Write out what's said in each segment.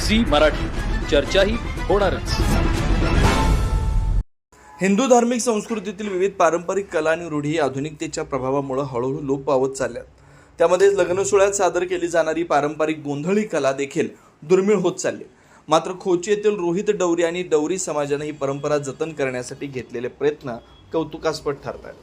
Zee Marathi, चर्चाही होणारच। हिंदू धार्मिक संस्कृतीतील विविध पारंपरिक कला आणि रूढी आधुनिकतेच्या प्रभावामुळे हळूहळू लोप पावत चालल्यात। त्यामध्ये लग्नसोहळ्यात सादर केली जाणारी पारंपरिक गोंधळी कला देखील दुर्मिळ होत चालली। मात्र खोची येथील रोहित डवरी आणि डवरी समाजाने ही परंपरा जतन करण्यासाठी घेतलेले प्रयत्न कौतुकास्पद ठरतात।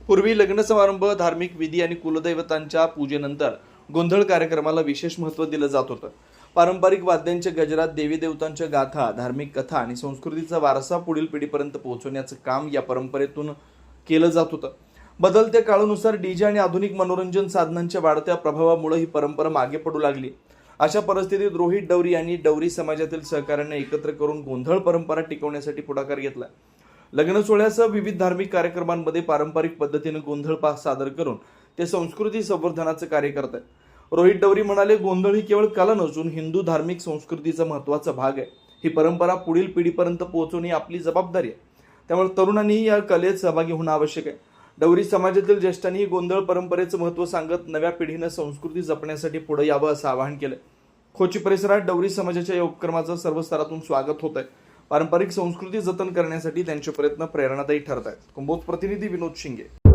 पूर्वी लग्न समारंभ, धार्मिक विधी आणि कुलदैवतांच्या पूजेनंतर गोंधळ कार्यक्रमाला विशेष महत्त्व दिलं जात होतं। पारंपरिक वाद्यांच्या गजरात देवी देवतांच्या गाथा, धार्मिक कथा आणि संस्कृतीचा वारसा पुढील पिढीपर्यंत पोहोचवण्याचं काम या परंपरेतून केलं जात होतं। बदलत्या काळानुसार डीजे आणि आधुनिक मनोरंजन साधनांच्या वाढत्या प्रभावामुळे ही परंपरा मागे पडू लागली। अशा परिस्थितीत रोहित डवरी यांनी डवरी समाजातील सहकाऱ्यांना एकत्र करून गोंधळ परंपरा टिकवण्यासाठी पुढाकार घेतला। लग्न सोहळ्यासह विविध धार्मिक कार्यक्रमांमध्ये पारंपरिक पद्धतीने गोंधळ सादर करून ते संस्कृती संवर्धनाचं कार्य करतात। रोहित डवरी म्हणाले, गोंधळ ही केवळ कला नसून हिंदू धार्मिक संस्कृतीचा महत्त्वाचा भाग आहे। ही परंपरा पुढील पिढीपर्यंत पोहोचवणे आपली जबाबदारी आहे। त्यामुळे तरुणांनीही या कलेत सहभागी होणं आवश्यक आहे। डवरी समाजातील ज्येष्ठांनी गोंधळ परंपरेचं महत्त्व सांगत नव्या पिढीनं संस्कृती जपण्यासाठी पुढे यावं असं आवाहन केलं। खोची परिसरात डवरी समाजाच्या या उपक्रमाचं सर्व स्तरातून स्वागत होत आहे। पारंपरिक संस्कृती जतन करण्यासाठी त्यांचे प्रयत्न प्रेरणादायी ठरत आहेत। कुंभोज प्रतिनिधी विनोद शिंगे।